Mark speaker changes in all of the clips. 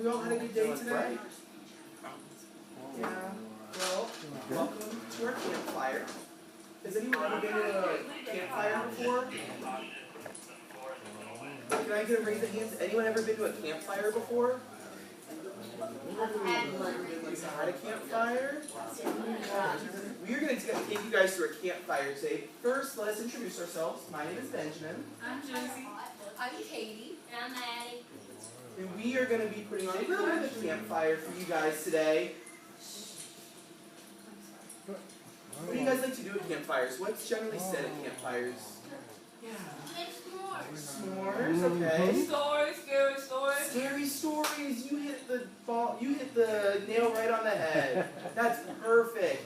Speaker 1: We all had a good day today? Yeah. Well, welcome to our campfire. Has anyone ever been to a campfire before? Can I get a raise of hands? Anyone ever been to a campfire before? You've had a campfire? We're going to take you guys through a campfire today. First, let us introduce ourselves. My name is Benjamin.
Speaker 2: I'm Josie. I'm Katie.
Speaker 3: And I'm Maddie.
Speaker 1: And we are going to be putting on a little bit of a campfire for you guys today. What do you guys like to do at campfires? What's generally said at campfires?
Speaker 3: Make s'mores.
Speaker 1: S'mores, okay.
Speaker 2: Stories, scary stories.
Speaker 1: Scary stories. You hit the ball. You hit the nail right on the head. That's perfect.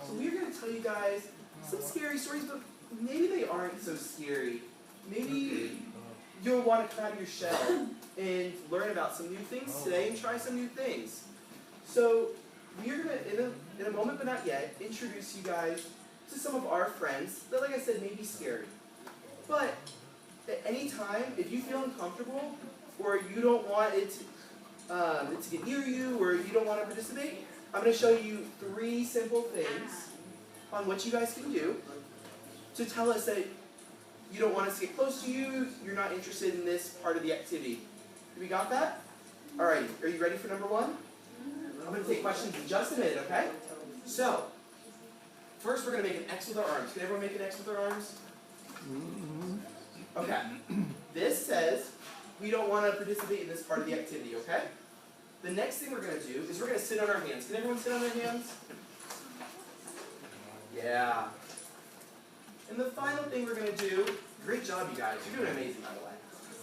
Speaker 1: So we're going to tell you guys some scary stories, but maybe they aren't so scary. Maybe you'll want to come out of your shell and learn about some new things today and try some new things. So we're going to, in a moment but not yet, introduce you guys to some of our friends that, like I said, may be scary. But at any time, if you feel uncomfortable or you don't want it to get near you or you don't want to participate, I'm going to show you 3 simple things on what you guys can do to tell us that you don't want us to get close to you, you're not interested in this part of the activity. We got that? Alright, are you ready for number 1? I'm going to take questions in just a minute, okay? So, first we're going to make an X with our arms. Can everyone make an X with their arms? Okay. This says we don't want to participate in this part of the activity, okay? The next thing we're going to do is we're going to sit on our hands. Can everyone sit on their hands? Yeah. And the final thing we're going to do, great job you guys, you're doing amazing by the way.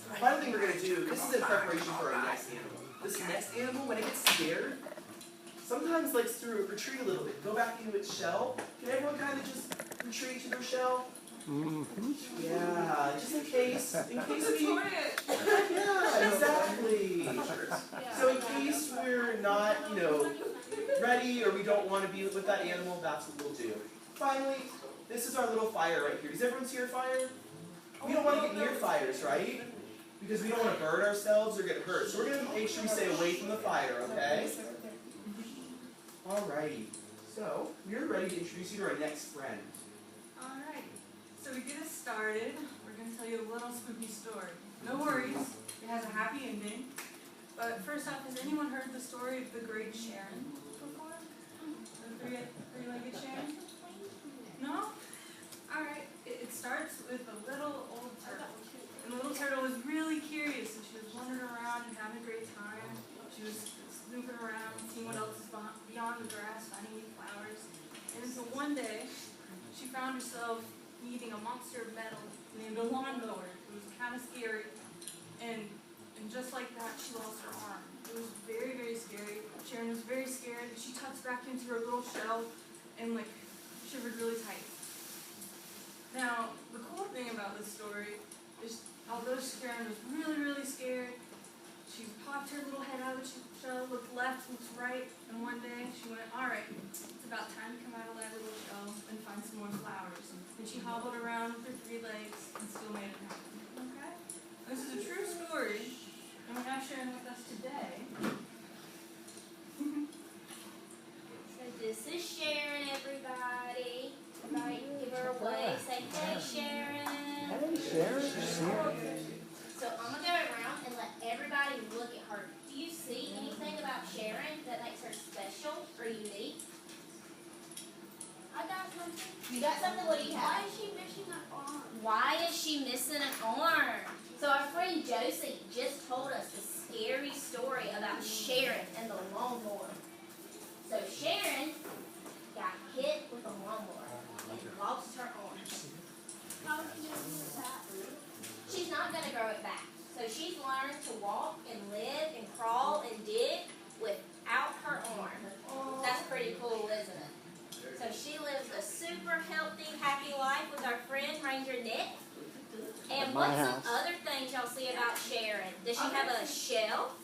Speaker 1: The final thing we're going to do, this is in preparation for our next animal. This next animal, when it gets scared, sometimes likes to retreat a little bit, go back into its shell. Can everyone kind of just retreat to their shell? Yeah, just in case we... Yeah, exactly. So in case we're not, ready or we don't want to be with that animal, that's what we'll do. Finally, this is our little fire right here. Does everyone see our fire? We don't want to get near fires, right? Because we don't want to burn ourselves or get hurt. So we're going to make sure we stay away from the fire, okay? Alrighty. So, we're ready to introduce you to our next friend.
Speaker 2: Alright. So to get us started, we're going to tell you a little spooky story. No worries, it has a happy ending. But first off, has anyone heard the story of the Great Sharon before? The three-legged Sharon? No? Alright, it starts with a little old turtle. And the little turtle was really curious, and she was wandering around and having a great time. She was snooping around, seeing what else is beyond the grass, finding new flowers. And so one day, she found herself meeting a monster of metal named a lawnmower. It was kind of scary. And just like that, she lost her arm. It was very, very scary. Sharon was very scared. She tucked back into her little shell and shivered really tight. Now, the cool thing about this story is although Sharon was really, really scared, she popped her little head out of the shell, looked left, looked right, and one day she went, alright, it's about time to come out of that little shell and find some more flowers. And she hobbled around with her 3 legs and still made it happen. Okay? This is a true story, and we have Sharon with us today.
Speaker 3: So this is Sharon, everybody. Everybody give her a wave. Say, hey, Sharon.
Speaker 1: Hey, Sharon.
Speaker 3: So I'm going to go around and let everybody look at her. Do you see anything about Sharon that makes her special or unique? I got something. You got something? What do you have? Why is she missing an arm? Why is she missing an arm? So our friend Josie just told us a scary story about Sharon and the lawnmower. So Sharon got hit with a lawnmower and lost her arm. How did you do that? She's not going to grow it back. So she's learned to walk and live and crawl and dig without her arm. That's pretty cool, isn't it? So she lives a super healthy, happy life with our friend Ranger Nick. And what's some other things y'all see about Sharon? Does she have a shell?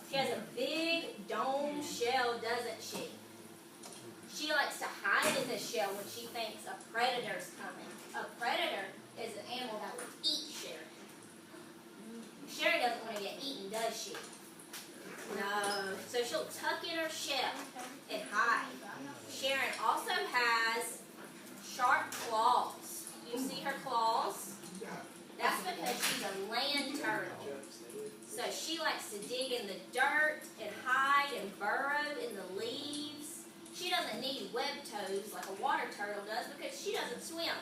Speaker 3: She has a big dome shell, doesn't she? She likes to hide in the shell when she thinks a predator's coming. A predator is an animal that would eat Sharon. Sharon doesn't want to get eaten, does she? No. a water turtle does because she doesn't swim.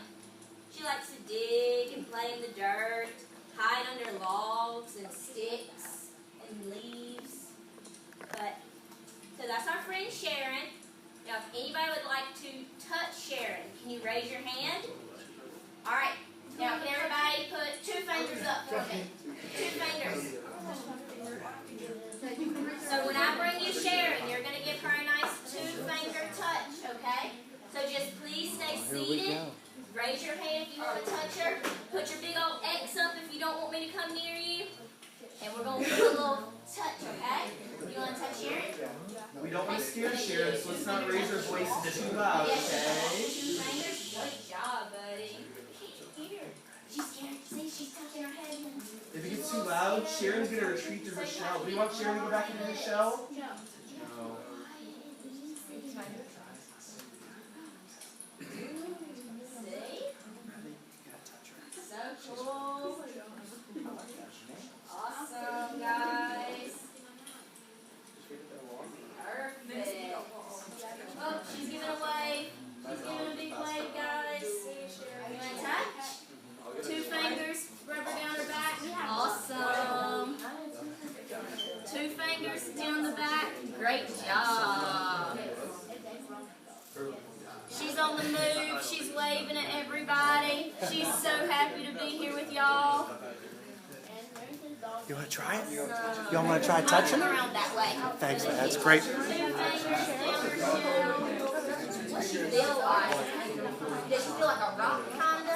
Speaker 3: She likes to dig and play in the dirt, hide under logs and sticks and leaves. So that's our friend Sharon. Now, if anybody would like to touch Sharon, can you raise your hand? All right. Now, can everybody put 2 fingers up for me? 2 fingers. So when I bring you Sharon, you're going to give her a nice 2-finger touch, okay? So just please stay seated. Raise your hand if you want to touch her. Put your big old X up if you don't want me to come near you. And we're going to do a little touch, okay? You want to touch Sharon?
Speaker 1: We don't want to scare Sharon, so let's not raise our voices too loud, okay?
Speaker 3: 2 fingers. Good job, buddy. She's scared. See, she's touching her head.
Speaker 1: If it gets too loud, Sharon's going to retreat to her shell. Do you want Sharon to go back into her shell?
Speaker 3: No.
Speaker 1: No.
Speaker 3: So cool. Awesome, guys. Perfect. Oh, she's giving a wave. She's giving a big wave, guys. You want to touch? 2 fingers, rubber down her back. Awesome. 2 fingers down the back. Great job. She's on the move. She's waving at everybody. She's so happy to be here with y'all.
Speaker 4: You want to try it? You all want to try touching it?
Speaker 3: Around that way.
Speaker 4: Thanks, that's great.
Speaker 3: 2 fingers down her shell. What's she feel like? Does she feel like a rock, kind of?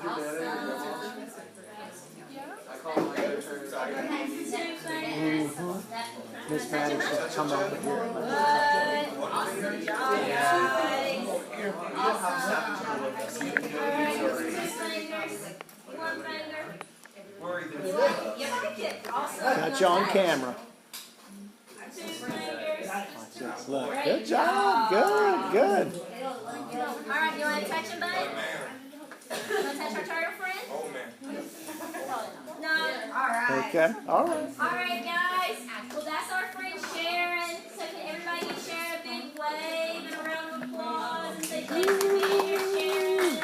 Speaker 3: Awesome.
Speaker 4: Miss Madison, come over here.
Speaker 3: Good. Awesome job, guys. Awesome. Alright, 2 fingers. 1 finger. You like it? Awesome.
Speaker 4: Got you on camera.
Speaker 3: 2 fingers.
Speaker 4: Just look. Good job. Good.
Speaker 3: Alright, you want to touch him, bud? You want to touch our turtle friend? No? Alright.
Speaker 4: Okay. All right.
Speaker 3: Alright, guys. Well, that's our friend Sharon. So can everybody give Sharon a big wave and a round of applause and say thanks for being here, Sharon?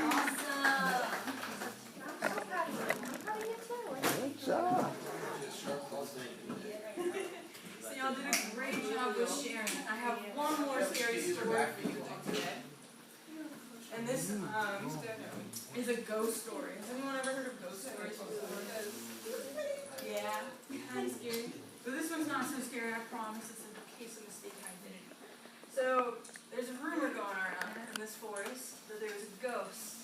Speaker 3: Awesome.
Speaker 4: Good job.
Speaker 2: So y'all did a great job with Sharon. I have one more scary story for you today. And this is a ghost story. Has anyone ever heard of ghost stories before? Yeah, kind of scary. But this one's not so scary, I promise. It's a case of mistaken identity. So, there's a rumor going around in this forest that there's a ghost.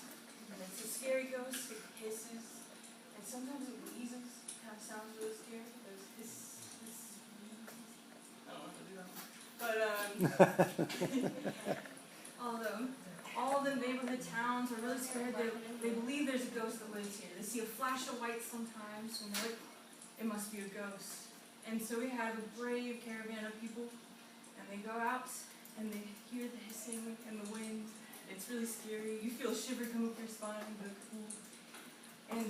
Speaker 2: And it's a scary ghost. It hisses. And sometimes it wheezes. It kind of sounds really scary. There's hiss. I don't know how to do that one. But, all the neighborhood towns are really scared. They believe there's a ghost that lives here. They see a flash of light sometimes, and they're like, it must be a ghost. And so we have a brave caravan of people, and they go out, and they hear the hissing and the wind. It's really scary. You feel a shiver come up your spine, but cool. And,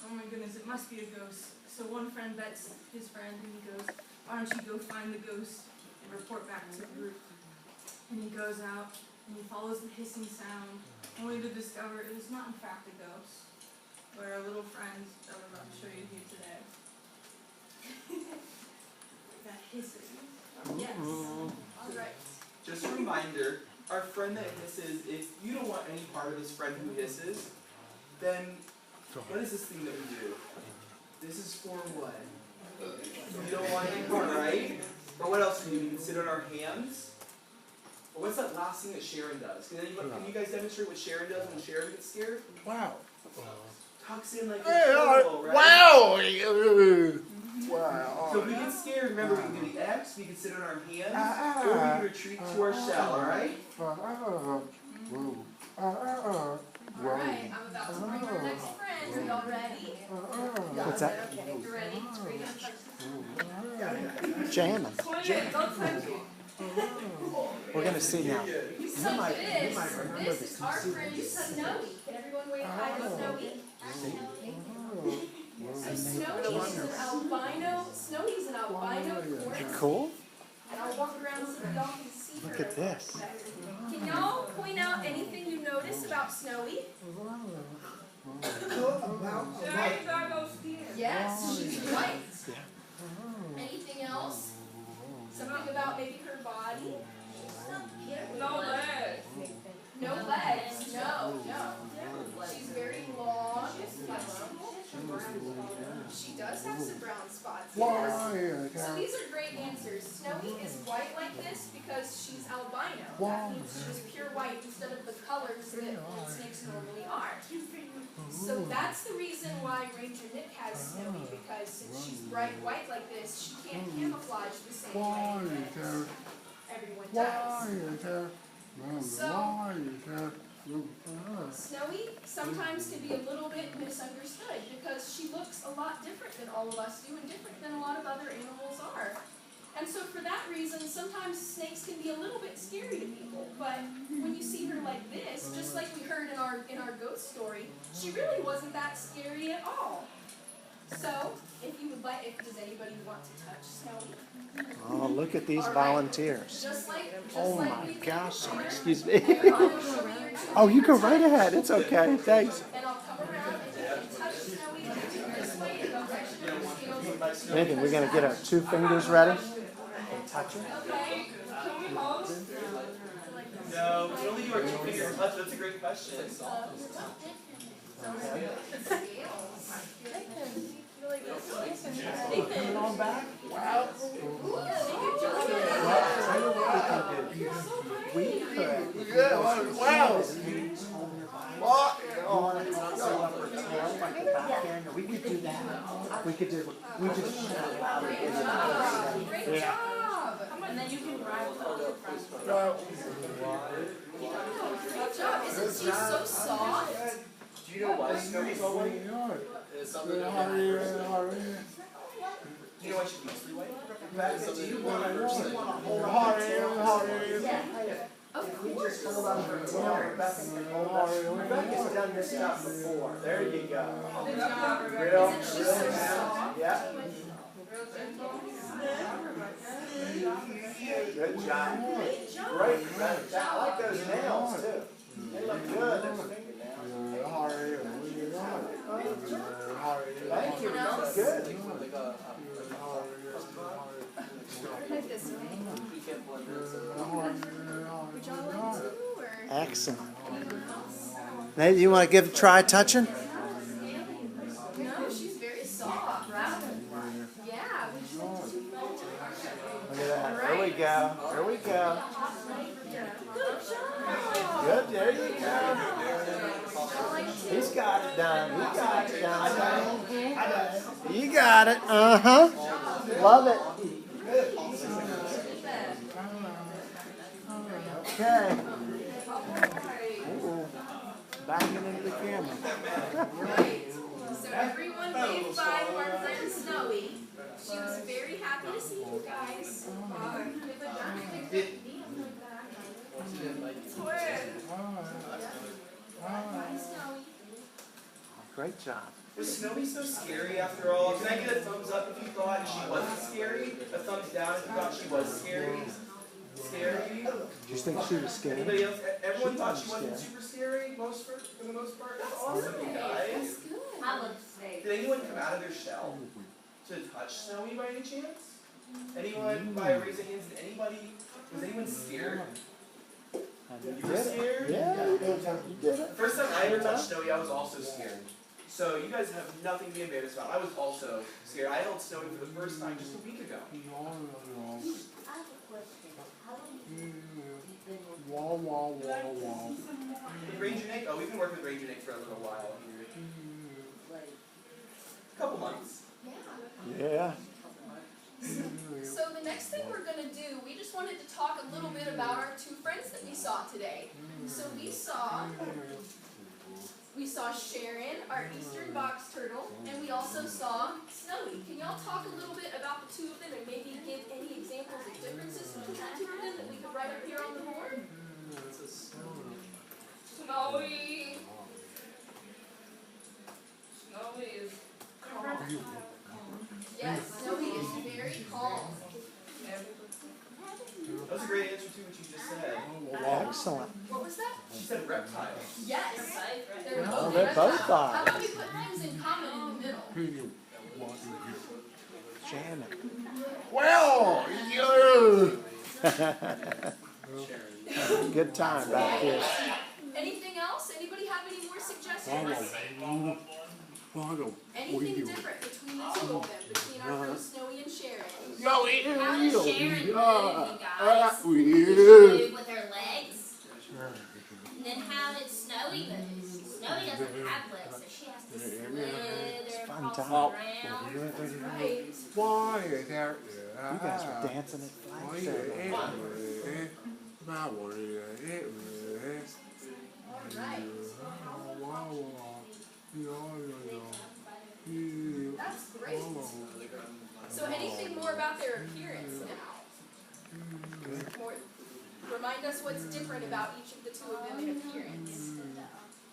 Speaker 2: oh my goodness, it must be a ghost. So one friend bets his friend, and he goes, why don't you go find the ghost and report back to the group? And he goes out, and he follows the hissing sound, only to discover it was not in fact a ghost, but our little friend that we're about to show you here today. That hissing. Yes. Alright.
Speaker 1: Just a reminder, our friend that hisses, if you don't want any part of this friend who hisses, then what is this thing that we do? This is for what? You don't want any part, right? Or what else do we do? We can sit on our hands? Or what's that last thing that Sharon does? Can you guys demonstrate what Sharon does when Sharon gets scared?
Speaker 4: Wow.
Speaker 1: Tucks in like a turtle, right?
Speaker 4: Wow. Wow.
Speaker 1: So if we get scared, remember we can do the X, we can sit on our hands, or we can retreat to our shell, alright?
Speaker 5: Alright, I'm about to bring our next friend. Are y'all ready?
Speaker 4: What's that?
Speaker 5: You ready?
Speaker 4: Jamming.
Speaker 2: Go touch it.
Speaker 4: We're going to see now.
Speaker 5: So this is our friend Snowy. Can everyone wave hi to Snowy? So Snowy's an albino corn.
Speaker 4: Cool.
Speaker 5: And I'll walk around so y'all can see see her.
Speaker 4: Look at this.
Speaker 5: Can y'all point out anything you notice about Snowy? Yes, she's white. Anything else? Something about maybe her body?
Speaker 2: No legs.
Speaker 5: No legs. No. She's very long. She does have some brown spots. Yes. So these are great answers. Snowy is white like this because she's albino. That means she's pure white instead of the colors that snakes normally are. So that's the reason why Ranger Nick has Snowy, because since she's bright white like this, she can't camouflage the same way that everyone does. Snowy sometimes can be a little bit misunderstood because she looks a lot different than all of us do and different than a lot of other animals are. And so for that reason, sometimes snakes can be a little bit scary to people. But when you see her like this, just like we heard in our ghost story, she really wasn't that scary at all. So, if you would like, does anybody want to touch Snowy?
Speaker 4: Oh, look at these
Speaker 5: All right.
Speaker 4: volunteers.
Speaker 5: Just like
Speaker 4: Oh
Speaker 5: we
Speaker 4: my
Speaker 5: did
Speaker 4: gosh,
Speaker 5: before.
Speaker 4: excuse me.
Speaker 5: Everybody show me your two
Speaker 4: Oh, you go
Speaker 5: fingers.
Speaker 4: right ahead. It's okay. Thanks.
Speaker 5: And I'll come around and you can touch Snowy this way in the direction of the scales.
Speaker 4: Nathan, we're going to get our 2 fingers ready and touch her.
Speaker 5: Okay?
Speaker 1: No, we can only do our 2 finger touch. That's a great question.
Speaker 5: Nathan.
Speaker 4: On back.
Speaker 1: Wow.
Speaker 4: We could.
Speaker 1: Yeah, wow.
Speaker 4: On it, so upper tail, like the back end. We could do that. We could do. We just shout louder.
Speaker 5: Great job.
Speaker 2: And then you can ride with the
Speaker 5: Great job. Isn't she so soft?
Speaker 1: Do you know why Snowy's all white? Do you know why she's mostly white? Rebecca, do you want to hold on to her?
Speaker 5: Of
Speaker 1: We
Speaker 5: course.
Speaker 1: just hold on to her tail. Rebecca's done this stuff before. There you go. Real,
Speaker 5: Isn't she so soft?
Speaker 1: Yeah. Good job.
Speaker 5: Great job.
Speaker 1: Great. I like those nails too. They look good. Those fingernails. Thank you. That's good.
Speaker 5: Like this way. Would y'all like to, or?
Speaker 4: Excellent. Nate, you want to try touching?
Speaker 5: No, she's very soft. Yeah, we just like to do
Speaker 4: Look at that. There we go. There we go.
Speaker 5: Good job.
Speaker 4: Good. There you go. He's got it done. He got it done. You got it. Love it. Okay. Ooh. Backing into the camera.
Speaker 5: So everyone wave bye to our friend Snowy. She was very happy to see you guys. Bye, Snowy.
Speaker 4: Great job.
Speaker 1: Was Snowy so scary after all? Can I get a thumbs up if you thought she wasn't scary? A thumbs down if you thought she was scary? Scary?
Speaker 4: Do you think she was scared?
Speaker 1: Anybody else? Everyone thought she wasn't super scary for the most part? That's awesome, you guys.
Speaker 3: I love snakes.
Speaker 1: Did anyone come out of their shell to touch Snowy by any chance? Anyone, by a raise of hands, did anybody, was anyone scared? You were scared?
Speaker 4: Yeah, you did it.
Speaker 1: The first time I ever touched Snowy, I was also scared. So you guys have nothing to be embarrassed about. I was also scared. I held Snowy for the first time just a week ago.
Speaker 3: I have a question. How long have you been
Speaker 1: With Ranger Nick? Oh, we've been working with Ranger Nick for a little while here. A couple months.
Speaker 4: Yeah.
Speaker 5: So the next thing we're going to do, we just wanted to talk a little bit about our 2 friends that we saw today. So we saw Sharon, our eastern box turtle, and we also saw Snowy. Can y'all talk a little bit about the 2 of them and maybe give any examples of differences between the 2 of them that we could write up here on the board?
Speaker 2: Snowy. Snowy is calm.
Speaker 5: Yes, Snowy is very calm.
Speaker 1: That was a great answer too, what you said reptiles.
Speaker 5: Yes. They're
Speaker 4: Oh,
Speaker 5: both
Speaker 4: they're both
Speaker 5: reptiles.
Speaker 4: five.
Speaker 5: How about we put things in common in the middle?
Speaker 4: Shannon.
Speaker 6: Well, you.
Speaker 4: Good time back here.
Speaker 5: Anything else? Anybody have any more suggestions? Anything different between the two of them, between our friends Snowy and Sharon?
Speaker 6: No,
Speaker 3: How does Sharon move, you guys?
Speaker 6: weird.
Speaker 3: Move with her legs. And then how did Snowy move? Snowy doesn't have legs, so she has to slither
Speaker 4: fun
Speaker 3: across
Speaker 4: time.
Speaker 3: around.
Speaker 5: Right.
Speaker 6: Why is that?
Speaker 4: You guys were dancing at flag ceremony.
Speaker 5: Alright. That's great. So anything more about their appearance now? More, remind us what's different about each of the two of them in appearance.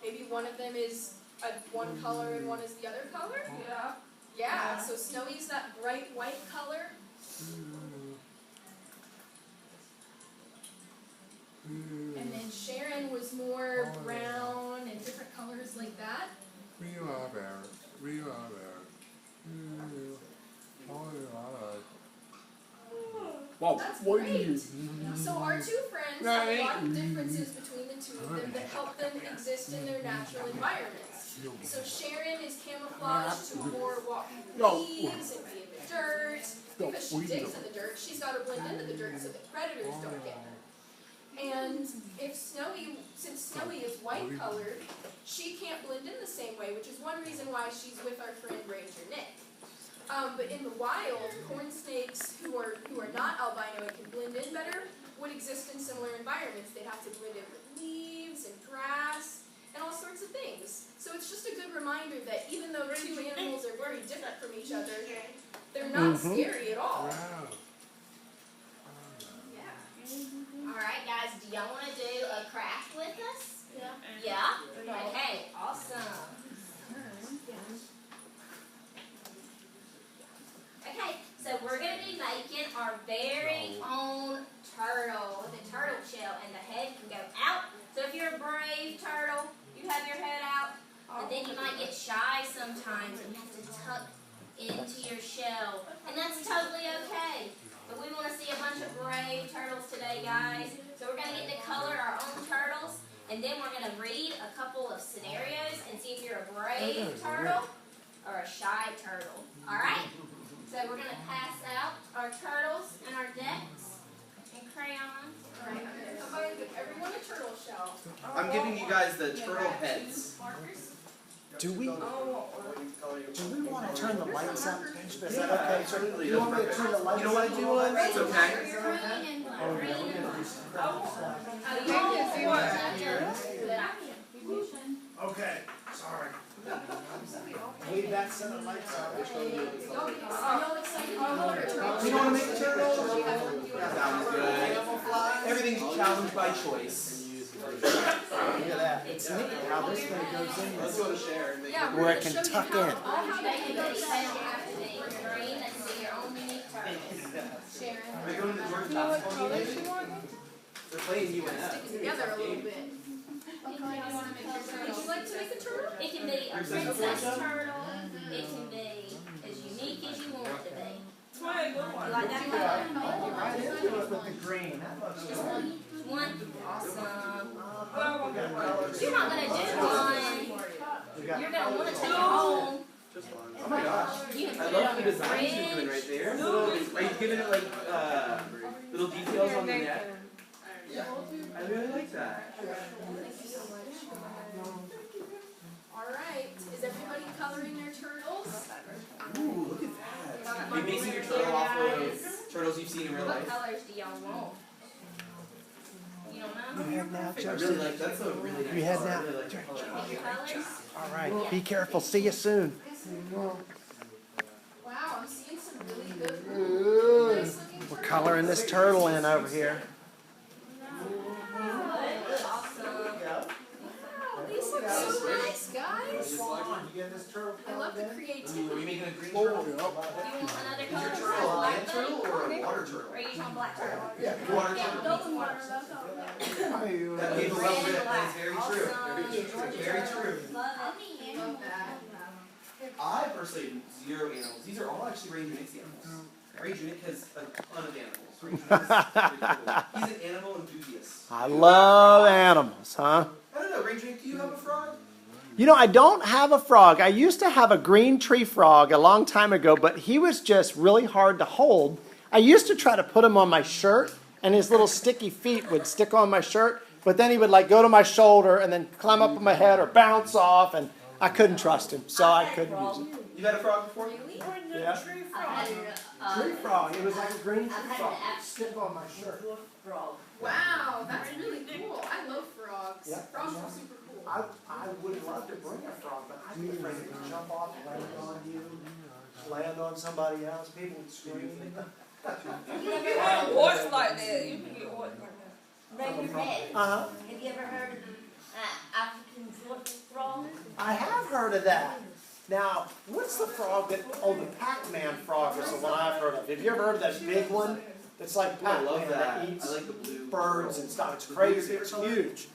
Speaker 5: Maybe one of them is one color and one is the other color? Yeah. Yeah, so Snowy's that bright white color. And then Sharon was more brown and different colors like that. That's great. So our two friends have a lot of differences between the two of them that help them exist in their natural environments. So Sharon is camouflaged to more walk in the leaves and be in the dirt. Because she digs in the dirt, she's got to blend into the dirt so that predators don't get her. And if since Snowy is white colored, she can't blend in the same way, which is one reason why she's with our friend Ranger Nick. But in the wild, corn snakes who are not albino and can blend in better would exist in similar environments. They'd have to blend in with leaves and grass and all sorts of things. So it's just a good reminder that even though two animals are very different from each other, they're not scary at all.
Speaker 3: Alright guys, do y'all want to do a craft with us? Yeah? Okay, awesome. Okay, so we're going to be making our very own turtle with a turtle shell, and the head can go out. So if you're a brave turtle, you have your head out, but then you might get shy sometimes and you have to tuck into your shell, and that's totally okay. But we want to see a bunch of brave turtles today, guys. So we're going to get to color our own turtles, and then we're going to read a couple of scenarios and see if you're a brave turtle or a shy turtle. Alright? So we're going to pass out our turtles and our decks and crayons.
Speaker 5: Alright, I'm going to combine with everyone a turtle shell.
Speaker 1: I'm giving you guys the turtle heads.
Speaker 4: Do we want to turn the lights up? Is that
Speaker 1: Yeah,
Speaker 4: okay?
Speaker 1: absolutely.
Speaker 4: You want me to turn the lights
Speaker 1: You don't want to do one? It's okay.
Speaker 4: Okay, sorry. Leave that set of lights out.
Speaker 5: Y'all excited to color a turtle?
Speaker 1: You don't want to make a turtle? Sounds good. Everything's challenged by choice.
Speaker 4: Look at that. It's neat how this thing goes in.
Speaker 1: Let's go to Sharon.
Speaker 5: Yeah,
Speaker 4: Where
Speaker 5: we're
Speaker 4: it
Speaker 5: going to
Speaker 4: can
Speaker 5: show you
Speaker 4: tuck
Speaker 5: how
Speaker 4: in.
Speaker 5: all how they can go
Speaker 3: They don't
Speaker 5: together.
Speaker 3: have to be green, they can be your own unique turtles.
Speaker 5: Sharon,
Speaker 1: Are we going to the George basketball game? They're playing UNF.
Speaker 5: stick it together a little bit.
Speaker 3: What color do you want to make your
Speaker 5: Would you
Speaker 3: turtle?
Speaker 5: like to make a turtle?
Speaker 3: It can be a princess turtle. It can be as unique as you want it to be. You like that color?
Speaker 4: Right into it with the green.
Speaker 3: One. Awesome. You're not going to do one. You're going to want to take it home.
Speaker 1: Oh my gosh.
Speaker 3: You can
Speaker 1: I
Speaker 3: put it
Speaker 1: love
Speaker 3: on
Speaker 1: the
Speaker 3: your
Speaker 1: designs you're doing
Speaker 3: fridge.
Speaker 1: right there. Are you giving it like little details on the neck? I really like that.
Speaker 5: Alright, is everybody coloring their turtles?
Speaker 1: Ooh, look at that. Are you basing your turtle off of turtles you've seen in real
Speaker 3: What
Speaker 1: life?
Speaker 3: colors do y'all want? You don't know?
Speaker 4: You head now,
Speaker 1: I
Speaker 4: Joseph?
Speaker 1: really like that's a really nice
Speaker 4: You head
Speaker 1: color. I
Speaker 4: now?
Speaker 1: really like the color.
Speaker 3: Pick your colors.
Speaker 4: All right. Be careful. See you soon.
Speaker 5: Wow, I'm seeing some really good, nice looking
Speaker 4: We're
Speaker 5: turtles.
Speaker 4: coloring this turtle in over here.
Speaker 3: Awesome.
Speaker 5: Wow, these look so nice, guys. I love the
Speaker 1: Ooh,
Speaker 5: creativity.
Speaker 1: are you making a green turtle?
Speaker 3: Do you want another
Speaker 1: Is your
Speaker 3: color?
Speaker 1: turtle a land turtle or a water water turtle.
Speaker 3: Or are you talking black turtle?
Speaker 1: Water
Speaker 3: Yeah,
Speaker 1: turtle.
Speaker 3: golden water turtle.
Speaker 1: That gave a
Speaker 3: Red
Speaker 1: little
Speaker 3: and
Speaker 1: bit.
Speaker 3: black.
Speaker 1: That's very true.
Speaker 3: Awesome.
Speaker 1: Very true.
Speaker 3: Love
Speaker 5: Love that.
Speaker 1: I personally have 0 animals. These are all actually Ranger Nick's animals. Ranger Nick has a ton of animals. Ranger Nick is pretty cool. He's an animal enthusiast.
Speaker 4: I love animals, huh?
Speaker 1: I don't know, Ranger Nick, do you have a frog?
Speaker 4: You know, I don't have a frog. I used to have a green tree frog a long time ago, but he was just really hard to hold. I used to try to put him on my shirt, and his little sticky feet would stick on my shirt, but then he would like go to my shoulder and then climb up on my head or bounce off, and I couldn't trust him, so I couldn't use it.
Speaker 1: You've had a frog before?
Speaker 4: Yeah. Tree frog. It was like a green tree
Speaker 3: I've had
Speaker 4: frog.
Speaker 3: an actual
Speaker 4: Stick on my shirt.
Speaker 3: frog.
Speaker 5: Wow, that's really cool. I love frogs.
Speaker 4: Yeah.
Speaker 5: Frogs are super cool.
Speaker 4: I would love to bring a frog, but I'd be afraid it would jump off, land on you, land on somebody else. People would scream.
Speaker 7: You ever heard of horse like that? You can get horse like that.
Speaker 3: Ranger Red.
Speaker 4: Uh-huh.
Speaker 3: Have you ever heard of the African dwarf frog?
Speaker 4: I have heard of that. Now, what's the frog that, oh, the Pac-Man frog is the one I've heard of. Have you ever heard of that big one? It's like
Speaker 1: Oh, I love
Speaker 4: Pac-Man
Speaker 1: that.
Speaker 4: that eats
Speaker 1: I like the blue.
Speaker 4: birds and stuff. It's crazy. It's huge.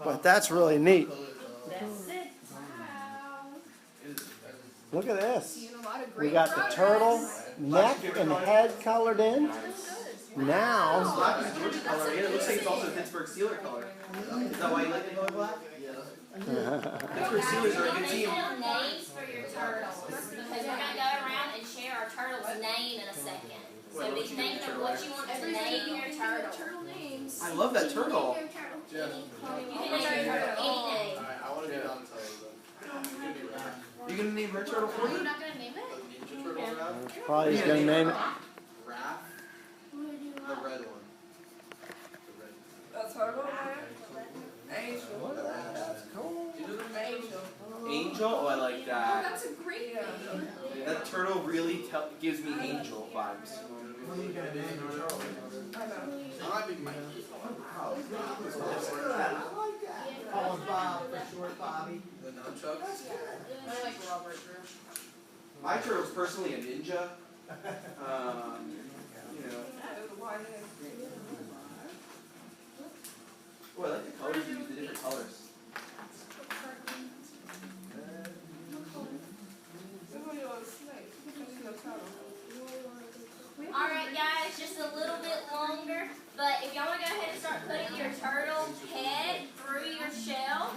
Speaker 4: But that's really neat.
Speaker 3: That's it.
Speaker 5: Wow.
Speaker 4: Look at this.
Speaker 5: Seeing a lot of
Speaker 4: We
Speaker 5: great
Speaker 4: got the
Speaker 5: progress.
Speaker 4: turtle, neck and head colored in. Now,
Speaker 1: Black is Georgia color, and it looks like it's also Pittsburgh Steeler color. Is that why you like the color black? Pittsburgh Steelers are a good team.
Speaker 3: Names for your turtles, because we're gonna go around and share our turtle's name in a second. So be thinking of what you want to name your turtle.
Speaker 5: Turtle names.
Speaker 1: I love that turtle.
Speaker 3: You can name your turtle any name.
Speaker 8: I want to be on
Speaker 1: You gonna name her turtle for
Speaker 5: Are you
Speaker 1: you?
Speaker 5: not gonna name it?
Speaker 8: Ninja Turtle Raph?
Speaker 4: probably he's going to name it.
Speaker 8: Raph? The red one. The red.
Speaker 7: A turtle, man? Angel. Angel.
Speaker 1: Angel? Oh, I like
Speaker 5: Oh,
Speaker 1: that.
Speaker 5: that's a great name.
Speaker 1: That turtle really gives me angel vibes.
Speaker 8: I might be Mikey.
Speaker 4: Call him Bob for short, Bobby.
Speaker 8: The nunchucks?
Speaker 5: I like Robert.
Speaker 1: My turtle's personally a ninja. You know. Oh, I like the colors you use, the different colors.
Speaker 3: Alright guys, just a little bit longer, but if y'all want to go ahead and start putting your turtle head through your shell,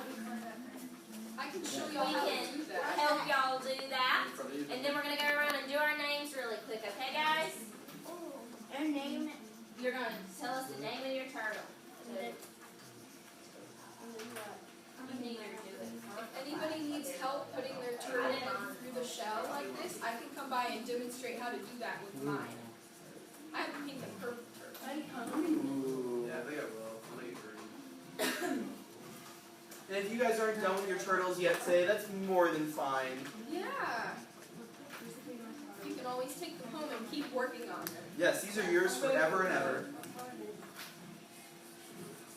Speaker 5: I can show
Speaker 3: we
Speaker 5: y'all how to
Speaker 3: can
Speaker 5: do that.
Speaker 3: help y'all do that. And then we're going to go around and do our names really quick, okay guys? Our name, you're going to tell us the name of your turtle. You can either do it.
Speaker 5: If anybody needs help putting their turtle head through the shell like this, I can come by and demonstrate how to do that with mine. I have a pink and purple turtle.
Speaker 1: Ooh.
Speaker 8: Yeah, I think I will. I'll make it green.
Speaker 1: And if you guys aren't done with your turtles yet today, that's more than fine.
Speaker 5: Yeah. You can always take them home and keep working on them.
Speaker 1: Yes, these are yours forever and ever.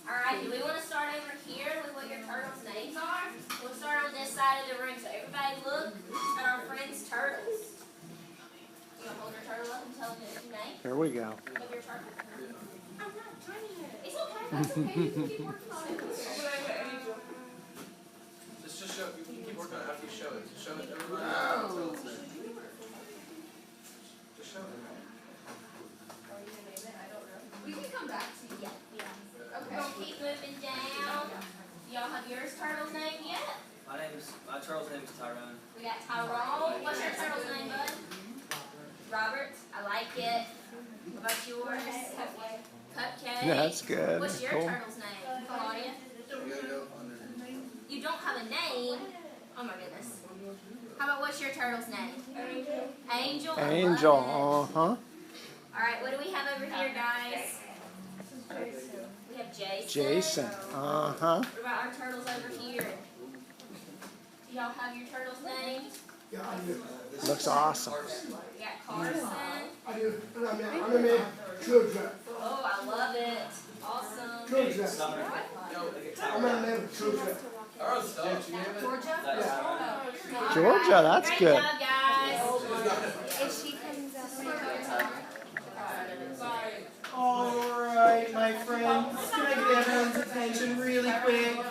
Speaker 3: Alright, do we want to start over here with what your turtles' names are? We'll start on this side of the room, so everybody look at our friends' turtles. You want to hold your turtle up and tell them your name
Speaker 4: Here we go.
Speaker 3: of your turtle? I'm not trying to. It's okay.
Speaker 5: That's okay. You can keep working on it.
Speaker 8: Just show. You can keep working on it after you show it. Just show it to everybody.
Speaker 7: Oh.
Speaker 8: Just show it.
Speaker 5: We can come back to you.
Speaker 3: Yeah, yeah.
Speaker 5: Okay.
Speaker 3: We'll keep moving down. Y'all have yours turtle's name yet?
Speaker 9: My turtle's name is Tyrone.
Speaker 3: We got Tyrone. What's your turtle's name, bud? Robert. I like it. What about yours? Cupcake.
Speaker 4: That's good.
Speaker 3: What's your
Speaker 4: Cool.
Speaker 3: turtle's name, Claudia?
Speaker 8: We gotta go underneath.
Speaker 3: You don't have a name. Oh my goodness. How about what's your turtle's name? Angel. I love
Speaker 4: Angel.
Speaker 3: it.
Speaker 4: Uh-huh.
Speaker 3: Alright, what do we have over here, guys? We have Jason.
Speaker 4: Jason. Uh-huh.
Speaker 3: What about our turtles over here? Do y'all have your turtles' names?
Speaker 4: Looks awesome.
Speaker 3: We got Carson.
Speaker 10: I do. I'm a man. Children.
Speaker 3: Oh, I love it. Awesome.
Speaker 10: Children. I'm a
Speaker 9: Tyrone.
Speaker 10: man. Children.
Speaker 8: Oh, stuff. You name it?
Speaker 3: Georgia?
Speaker 4: Georgia, that's
Speaker 3: Great
Speaker 4: good.
Speaker 3: job, guys.
Speaker 5: If she comes up.
Speaker 1: Alright, friends, can I get everyone's attention really quick? Can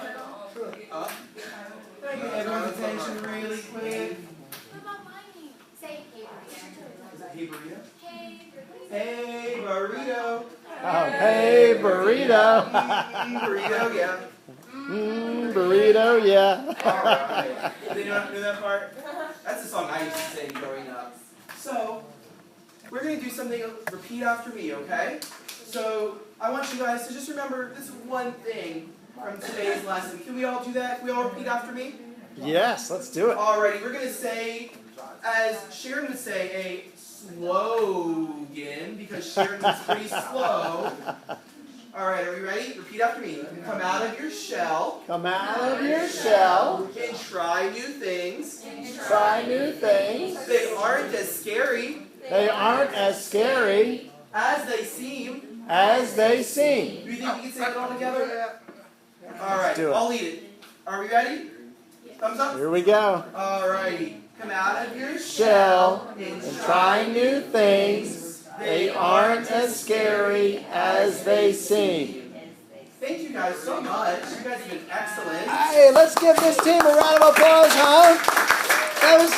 Speaker 1: I get everyone's attention really quick?
Speaker 3: What about my name? Say hey, burrito.
Speaker 1: Is it hey burrito?
Speaker 3: Hey, burrito.
Speaker 1: Hey burrito.
Speaker 4: Oh, hey, burrito.
Speaker 1: Burrito, yeah.
Speaker 4: Burrito, yeah.
Speaker 1: Alright. Did anyone know that part? That's the song I used to sing growing up. So, we're going to do something, repeat after me, okay? So, I want you guys to just remember this one thing from today's lesson. Can we all do that? Can we all repeat after me?
Speaker 4: Yes, let's do it.
Speaker 1: Alrighty, we're going to say, as Sharon would say, a slogan, because Sharon was pretty slow. Alright, are we ready? Repeat after me. Come out of your shell.
Speaker 4: Come out of your shell.
Speaker 1: And try new things.
Speaker 4: Try new things.
Speaker 1: They aren't as scary
Speaker 4: They aren't as scary
Speaker 1: as they seem.
Speaker 4: as they seem.
Speaker 1: Do you think we can sing it all together? Alright,
Speaker 4: do it.
Speaker 1: I'll lead it. Are we ready? Thumbs up?
Speaker 4: Here we go.
Speaker 1: Alrighty. Come out of your
Speaker 4: Shell
Speaker 1: and
Speaker 4: and try new things. They aren't as scary as they seem.
Speaker 1: Thank you guys so much. You guys have been excellent.
Speaker 4: Hey, let's give this team a round of applause, huh? That was so